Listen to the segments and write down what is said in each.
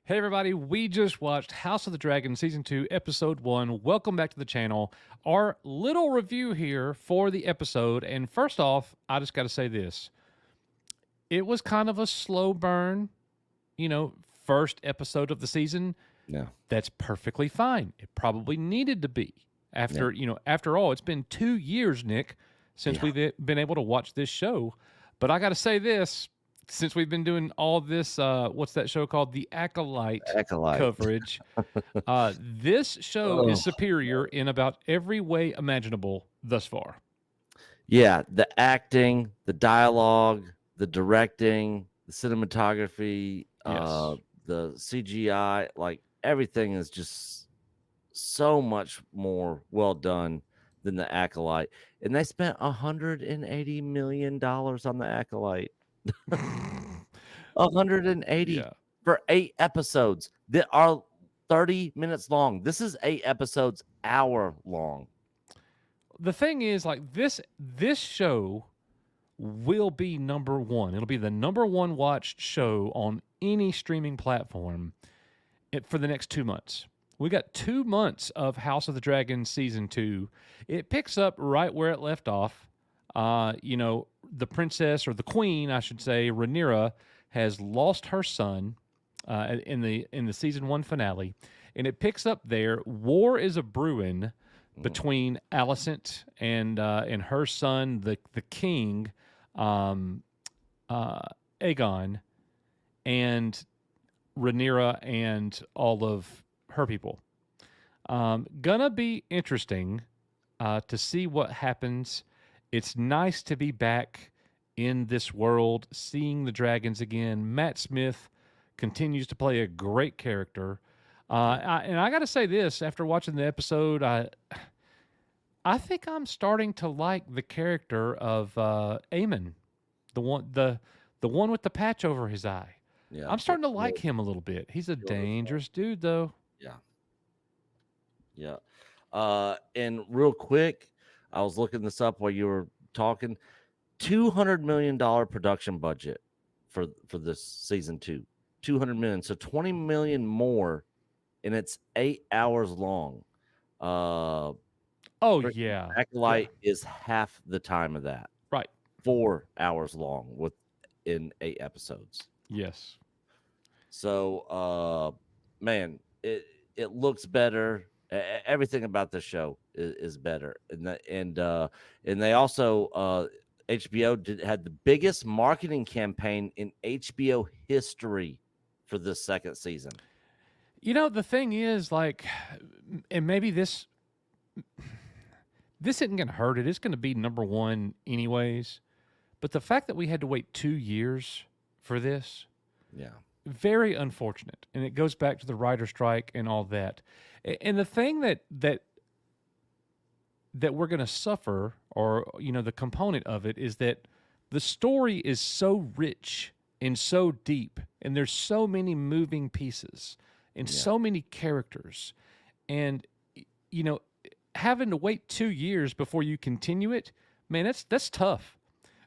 Hey everybody, we just watched House of the Dragon Season 2, Episode 1. Welcome back to the channel. Our little review here for the episode. And first off, I just got to say this. It was kind of a slow burn, first episode of the season. Yeah. That's perfectly fine. It probably needed to be. Yeah. After all, it's been 2 years, Nick, since Yeah. we've been able to watch this show. But I got to say this, since we've been doing all this, what's that show called? The Acolyte Acolyte. coverage. This show is Oh, superior in about every way imaginable thus far. yeah. The acting, the dialogue, the directing, the cinematography, Yes. the CGI, like everything is just so much more well done than the Acolyte. And they spent $180 million on the Acolyte. 180 Yeah. for 8 episodes that are 30 minutes long. This is 8 episodes, hour long. The thing is, like this show will be number one. It'll be the number one watched show on any streaming platform for the next 2 months. We got 2 months of House of the Dragon season 2. It picks up right where it left off. The princess, or the queen, I should say, Rhaenyra, has lost her son in the season 1 finale, and it picks up there. War is a brewing between Alicent and her son, the king, um, Aegon, and Rhaenyra and all of her people. Gonna be interesting to see what happens. It's nice to be back in this world, seeing the dragons again. Matt Smith continues to play a great character. And I got to say this: after watching the episode, I think I'm starting to like the character of Aemon, the one with the patch over his eye. Yeah. I'm starting to like him a little bit. He's a dangerous dude, though. Yeah. Yeah. And real quick, I was looking this up while you were talking. $200 million production budget for this season 2. 200 million. So 20 million more, and it's 8 hours long. Oh Freaking yeah, yeah, Acolyte is half the time of that. right. 4 hours long in 8 episodes. Yes, So man, it looks better. Everything about the show is better. And they also HBO had the biggest marketing campaign in HBO history for this second season. the thing is, like, and maybe this isn't going to hurt it. It's going to be number one anyways. But the fact that we had to wait 2 years for this, Yeah. very unfortunate, and it goes back to the writer strike and all that. And the thing that we're going to suffer, or the component of it, is that the story is so rich and so deep, and there's so many moving pieces and Yeah. so many characters, and you know having to wait 2 years before you continue it, man, that's tough.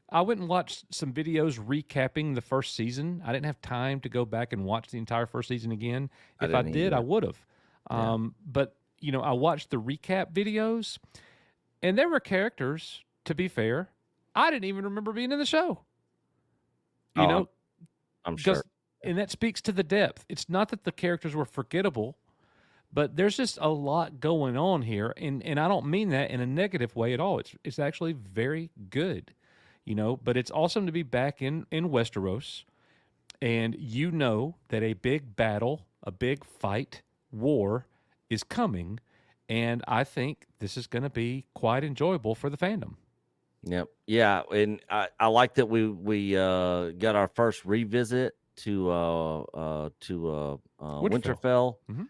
I went and watched some videos recapping the first season. I didn't have time to go back and watch the entire first season again. I If I didn't did, I either. would have. Yeah. But I watched the recap videos, and there were characters, to be fair, I didn't even remember being in the show. You Oh, know, I'm sure. because and that speaks to the depth. It's not that the characters were forgettable, but there's just a lot going on here, and I don't mean that in a negative way at all. It's actually very good, But it's awesome to be back in Westeros, and that a big battle, a big fight, war is coming, and I think this is going to be quite enjoyable for the fandom. Yep. Yeah, and I like that we got our first revisit to Winterfell. Winterfell. Hmm.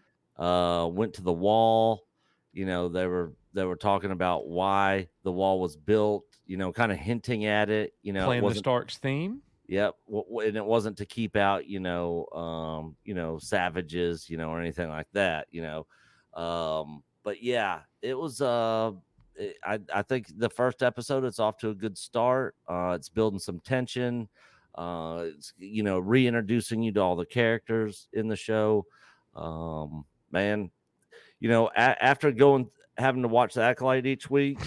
Went to the wall. They were talking about why the wall was built. Kind of hinting at it. It Playing the wasn't. Starks theme. Yep. And it wasn't to keep out. Savages. Or anything like that. But yeah, it was. I think the first episode, it's off to a good start. It's building some tension. It's, reintroducing you to all the characters in the show. Man, after having to watch the Acolyte each week,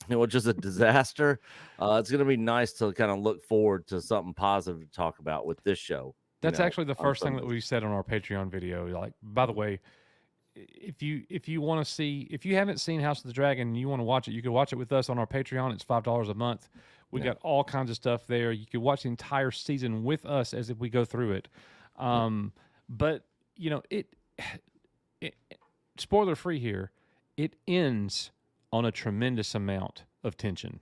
which is a disaster, it's going to be nice to kind of look forward to something positive to talk about with this show. That's actually the on first thing that Sundays. we said on our Patreon video. Like, by the way, if you want to see, if you haven't seen House of the Dragon and you want to watch it, you can watch it with us on our Patreon. It's $5 a month. We Yeah. got all kinds of stuff there. You can watch the entire season with us as if we go through it. But it spoiler free here. It ends on a tremendous amount of tension.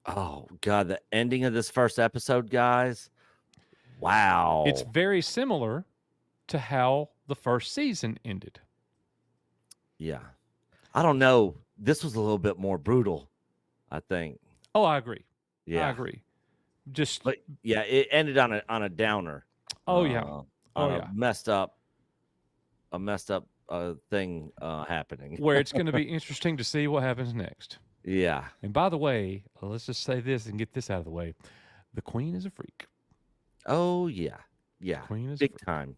Oh God, the ending of this first episode, guys. Wow. It's very similar to how the first season ended. Yeah. I don't know. This was a little bit more brutal, I think. Oh, I agree. Yeah. I agree. Just But yeah, it ended on a downer. oh yeah. On Oh, a yeah. messed up thing happening. Where it's going to be interesting to see what happens next. Yeah. And by the way, let's just say this and get this out of the way. The Queen is a freak. Oh yeah. Yeah. Queen is a Big freak. time.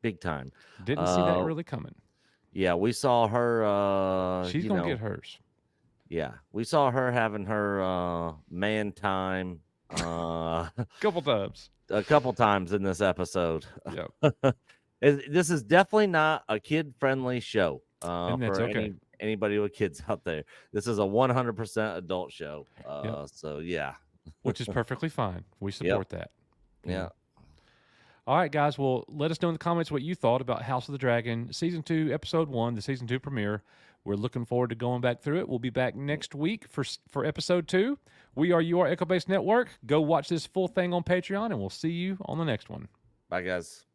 Big time. Didn't see that really coming. Yeah, we saw her She's going to get hers. Yeah. We saw her having her man time Couple times. a couple times in this episode. Yeah. This is definitely not a kid-friendly show And that's for okay. anybody with kids out there. This is a 100% adult show. So yeah. Which is perfectly fine. We support that. Yeah. All right, guys. Well, let us know in the comments what you thought about House of the Dragon, Season 2, Episode 1, the Season 2 premiere. We're looking forward to going back through it. We'll be back next week for Episode 2. We are your Echo Base Network. Go watch this full thing on Patreon, and we'll see you on the next one. Bye, guys.